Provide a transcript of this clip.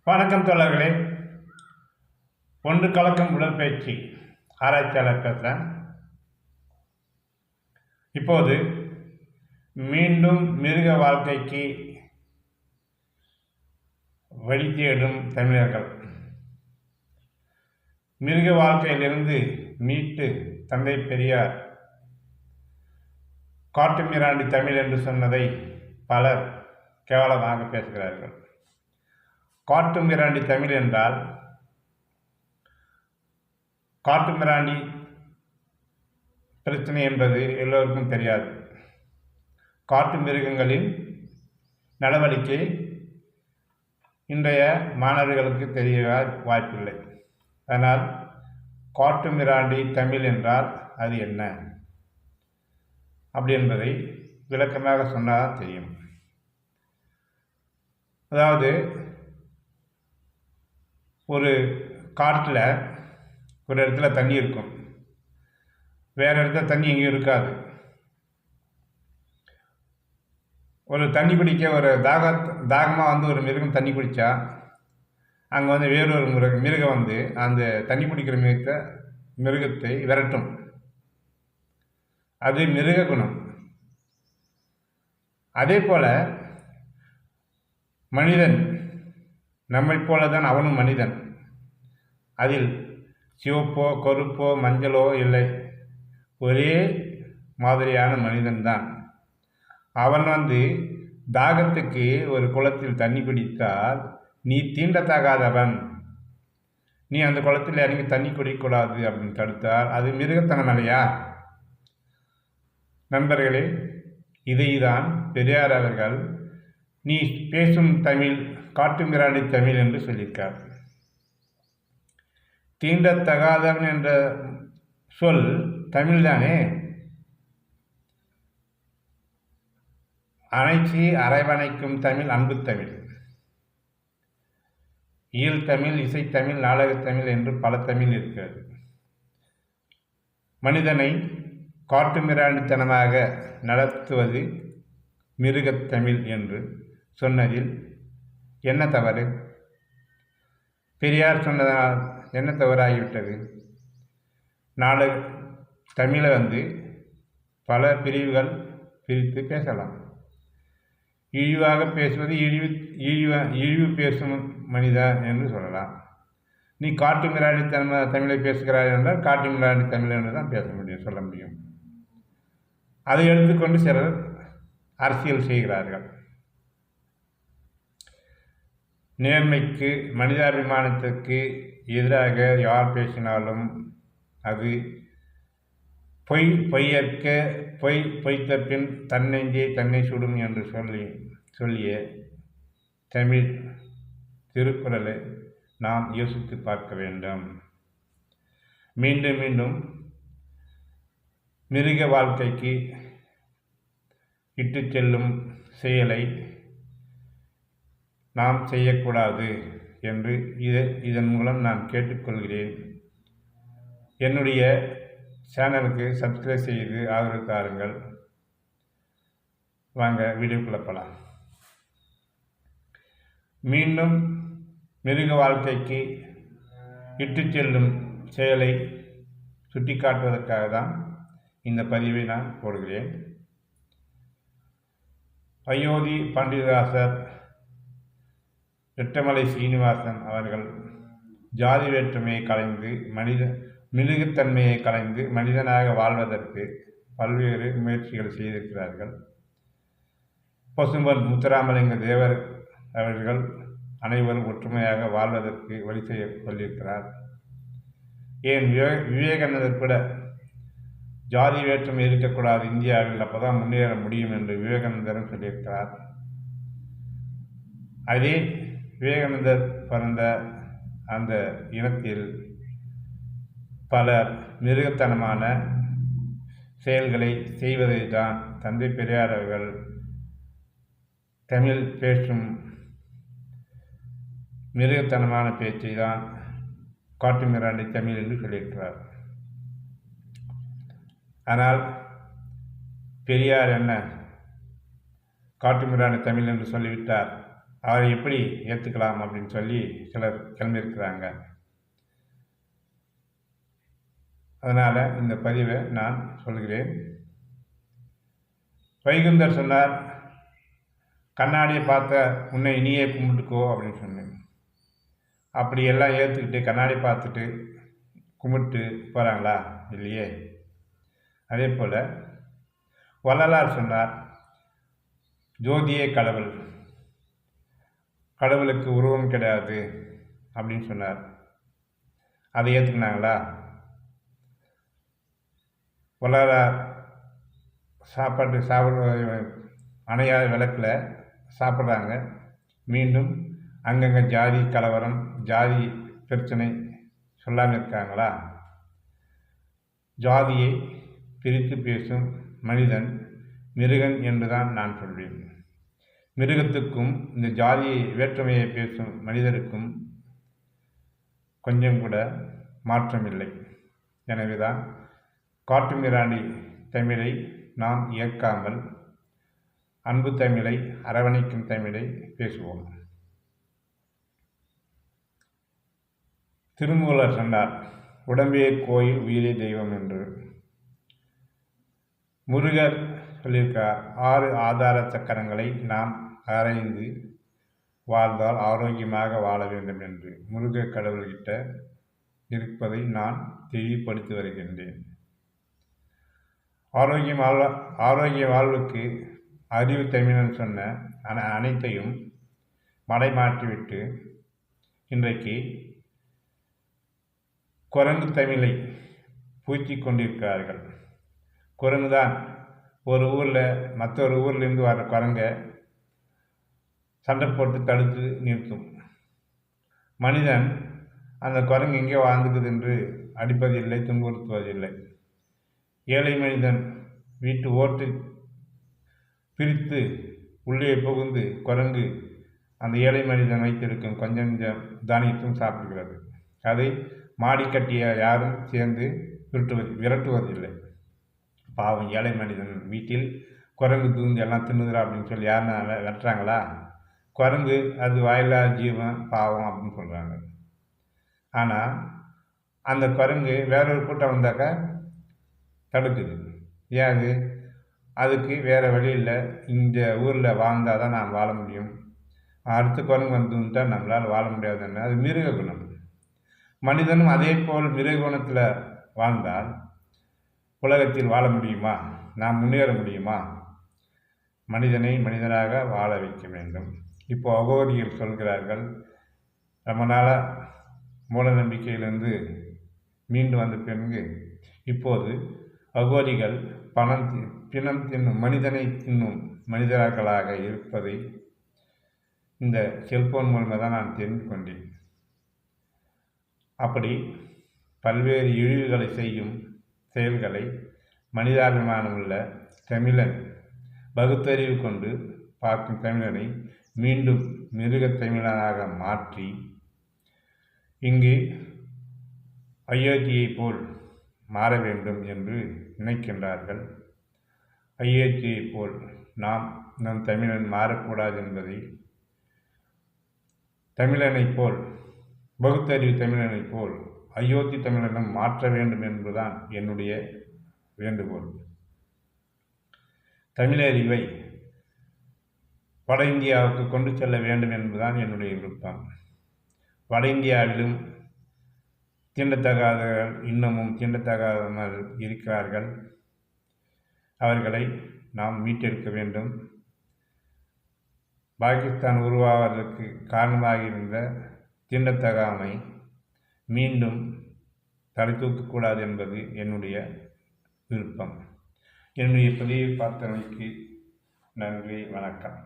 வணக்கம் தோழர்களே. ஒன்று கலக்கும் உடற்பயிற்சி ஆராய்ச்சியாளர் பேசுகிறேன். இப்போது மீண்டும் மிருக வாழ்க்கைக்கு வழி தேடும் தமிழர்கள், மிருக வாழ்க்கையிலிருந்து மீட்டு தந்தை பெரியார் காட்டு மிராண்டி தமிழ் என்று சொன்னதை பலர் கேவலமாக பேசுகிறார்கள். காட்டு மிராண்டி தமிழ் என்றால் காட்டு மிராண்டி பிரச்சனை என்பது எல்லோருக்கும் தெரியாது. காட்டு மிருகங்களின் நடவடிக்கை இன்றைய மாணவர்களுக்கு தெரிய வாய்ப்பில்லை. ஆனால் காட்டு மிராண்டி தமிழ் என்றால் அது என்ன அப்படி என்பதை விளக்கமாக சொன்னால் தெரியும். அதாவது, ஒரு காட்டில் ஒரு இடத்துல தண்ணி இருக்கும், வேறு இடத்துல தண்ணி எங்கேயும் இருக்காது. ஒரு தண்ணி குடிக்க ஒரு தாகமாக வந்து ஒரு மிருகம் தண்ணி குடித்தா அங்கே வந்து வேறொரு மிருகம் வந்து அந்த தண்ணி குடிக்கிற மிருகத்தை விரட்டும். அது மிருக குணம். அதே போல் மனிதன் நம்மை போல தான் அவனும் மனிதன். அதில் சிவப்போ கருப்போ மஞ்சளோ இல்லை, ஒரே மாதிரியான மனிதன்தான். அவன் வந்து தாகத்துக்கு ஒரு குளத்தில் தண்ணி குடித்தால் நீ தீண்டத்தகாதவன், நீ அந்த குளத்தில் இறங்கி தண்ணி குடிக்கக்கூடாது அப்படின்னு தடுத்தால் அது மிருகத்தனம் இல்லையா? நண்பர்களே, இதைதான் பெரியார் அவர்கள் நீ பேசும் தமிழ் காட்டு மிராண்டி தமிழ் என்று சொல்லியிருக்கார். தீண்டத்தகாதவன் என்ற சொல் தமிழ்தானே. அனைத்து அரவணைக்கும் தமிழ் அன்பு தமிழ், ஈழ்த்தமிழ், இசைத்தமிழ், நாடகத்தமிழ் என்று பல தமிழ் இருக்கிறது. மனிதனை காட்டு மிராண்டித்தனமாக நடத்துவது மிருகத்தமிழ் என்று சொன்னதில் என்ன தவறு? பெரியார் சொன்னதால் என்ன தவறாகிவிட்டது? நாடக தமிழை வந்து பல பிரிவுகள் பிரித்து பேசலாம். இழிவாக பேசுவது இழிவு பேசும் மனிதன் என்று சொல்லலாம். நீ காட்டு மிராண்டி தமிழை பேசுகிறாய் என்றால் காட்டு மிராண்டி தமிழ் என்று தான் பேச முடியும், சொல்ல முடியும். அதை எடுத்துக்கொண்டு சிலர் அரசியல் செய்கிறார்கள். நேர்மைக்கு, மனிதாபிமானத்திற்கு எதிராக யார் பேசினாலும் அது பொய்த்த பின் தன்னெஞ்சே தன்னை சுடும் என்று சொல்லிய தமிழ் திருக்குறளை நாம் யோசித்து பார்க்க வேண்டும். மீண்டும் மீண்டும் மிருக வாழ்க்கைக்கு இட்டு செல்லும் செயலை நாம் செய்யக்கூடாது என்று இதன் மூலம் நான் கேட்டுக்கொள்கிறேன். என்னுடைய சேனலுக்கு சப்ஸ்கிரைப் செய்து ஆதரவு தாருங்கள். வாங்க வீடியோக்குள்ள போகலாம். மீண்டும் மிருக வாழ்க்கைக்கு இட்டு செல்லும் செயலை சுட்டி காட்டுவதற்காக தான் இந்த பதிவை நான் போடுகிறேன். அயோத்தி பண்டிதராசர், ரெட்டமலை சீனிவாசன் அவர்கள் ஜாதி வேற்றுமையை கலைந்து மிருகத்தன்மையை கலைந்து மனிதனாக வாழ்வதற்கு பல்வேறு முயற்சிகள் செய்திருக்கிறார்கள். பசும்பொன் முத்துராமலிங்க தேவர் அவர்கள் அனைவரும் ஒற்றுமையாக வாழ்வதற்கு வழி செய்ய சொல்லியிருக்கிறார். ஏன் விவேகானந்தர் கூட ஜாதி வேற்றுமை இருக்கக்கூடாது இந்தியாவில், அப்போதான் முன்னேற முடியும் என்று விவேகானந்தரும் சொல்லியிருக்கிறார். அதே விவேகானந்தர் பிறந்த அந்த இனத்தில் பலர் மிருகத்தனமான செயல்களை செய்வதை தான் தந்தை பெரியார் அவர்கள் தமிழ் பேசும் மிருகத்தனமான பேச்சை தான் காட்டு மிராண்டி தமிழ் என்று சொல்லியிருக்கிறார். ஆனால் பெரியார் என்ன காட்டு மிராண்டி தமிழ் என்று சொல்லிவிட்டார். அவரை எப்படி ஏற்றுக்கலாம் அப்படின்னு சொல்லி சிலர் கிளம்பியிருக்கிறாங்க. அதனால் இந்த பதிவை நான் சொல்கிறேன். வைகுந்தர் சொன்னார், கண்ணாடியை பார்த்த உன்னை நீயே கும்பிட்டுக்கோ அப்படின்னு சொன்னேன். அப்படி எல்லாம் ஏற்றுக்கிட்டு கண்ணாடி பார்த்துட்டு கும்பிட்டு போகிறாங்களா? இல்லையே. அதே போல் வள்ளலார் சொன்னார், ஜோதியே கடவுள், கடவுளுக்கு உருவம் கிடையாது அப்படின்னு சொன்னார். அதை ஏற்றுக்கினாங்களா? வள்ளலார் சாப்பிட அணையாத விளக்கில் சாப்பிட்றாங்க. மீண்டும் அங்கங்கே ஜாதி கலவரம், ஜாதி பிரச்சனை சொல்லாமல் இருக்காங்களா? ஜாதியை பிரித்து பேசும் மனிதன் மிருகன் என்றுதான் நான் சொல்வேன். மிருகத்துக்கும் இந்த ஜாதியை வேற்றுமையை பேசும் மனிதருக்கும் கொஞ்சம் கூட மாற்றமில்லை. எனவேதான் காட்டுமிராண்டி தமிழை நாம் ஏற்காமல் அன்பு தமிழை, அரவணைக்கும் தமிழை பேசுவோம். திருமூலர் சொன்னார், உடம்பே கோயில் உயிரே தெய்வம் என்று. முருகர் சொல்லியிருக்கார், 6 ஆதார சக்கரங்களை நாம் ஆராய்ந்து வாழ்ந்தால் ஆரோக்கியமாக வாழ வேண்டும் என்று முருக கடவுள்கிட்ட இருப்பதை நான் தெளிவுபடுத்தி வருகின்றேன். ஆரோக்கிய வாழ்வுக்கு அறிவு தமிழன் சொன்ன அனைத்தையும் மடைமாற்றிவிட்டு இன்றைக்கு குரங்கு தமிழை பூச்சி கொண்டிருக்கிறார்கள். குரங்கு தான் ஒரு ஊரில் மற்றொரு ஊர்லேருந்து வர்ற குரங்கை சண்டை போட்டு தடுத்து நிறுத்தும். மனிதன் அந்த குரங்கு எங்கே வாழ்ந்துக்குது என்று அடிப்பதில்லை, துன்புறுத்துவதில்லை. ஏழை மனிதன் வீட்டு ஓட்டு பிரித்து உள்ளே புகுந்து குரங்கு அந்த ஏழை மனிதன் வைத்திருக்கும் கொஞ்சம் தானியத்தும் சாப்பிடுகிறது. அதை மாடி கட்டிய யாரும் சேர்ந்து விரட்டுவதில்லை. பாவம் ஏழை மனிதன் வீட்டில் குரங்கு தூந்து எல்லாம் தின்னுதுரா அப்படின்னு சொல்லி யாருன்னா வெட்டுறாங்களா? குரங்கு அது வாயில்லாத ஜீவன், பாவம் அப்படின்னு சொல்கிறாங்க. ஆனால் அந்த குரங்கு வேறொரு கூட்டம் வந்தாக்கா தடுக்குது. ஏன்? அதுக்கு வேறு வழி இல்லை. இந்த ஊரில் வாழ்ந்தால் தான் நாம் வாழ முடியும். அடுத்த குரங்கு வந்துட்டால் நம்மளால் வாழ முடியாதுன்னு. அது மிருக குணம். மனிதனும் அதே போல் மிருக குணத்தில் வாழ்ந்தால் உலகத்தில் வாழ முடியுமா? நாம் முன்னேற முடியுமா? மனிதனை மனிதனாக வாழ வைக்க வேண்டும். இப்போ அகோரிகள் சொல்கிறார்கள், ரொம்ப நாளாக மூட நம்பிக்கையிலிருந்து மீண்டு வந்த பிறகு இப்போது அகோரிகள் பிணம் தின்னும் மனிதனை தின்னும் மனிதர்களாக இருப்பதை இந்த செல்போன் மூலமாக தான் நான் தெரிந்து கொண்டேன். அப்படி பல்வேறு இழிவுகளை செய்யும் செயல்களை மனிதாபிமானமுள்ள தமிழன் பகுத்தறிவு கொண்டு பார்க்கும் தமிழனை மீண்டும் மிருகத் தமிழனாக மாற்றி இங்கு அயோத்தியை போல் மாற வேண்டும் என்று நினைக்கின்றார்கள். அயோத்தியை போல் நம் தமிழன் மாறக்கூடாது என்பதை தமிழனைப் போல், பகுத்தறிவு தமிழனைப் போல் அயோத்தி தமிழனும் மாற்ற வேண்டும் என்பதுதான் என்னுடைய வேண்டுகோள். தமிழறிவை வட இந்தியாவுக்கு கொண்டு செல்ல வேண்டும் என்பதுதான் என்னுடைய விருப்பம். வட இந்தியாவிலும் தீண்டத்தகாதவர்கள் இன்னமும் தீண்டத்தகாமல் இருக்கிறார்கள். அவர்களை நாம் மீட்டெடுக்க வேண்டும். பாகிஸ்தான் உருவாவதற்கு காரணமாக இருந்த தீண்டத்தகாமை மீண்டும் தலை தூக்கக்கூடாது என்பது என்னுடைய விருப்பம். என்னுடைய பதிவை பார்த்தமைக்கு நன்றி, வணக்கம்.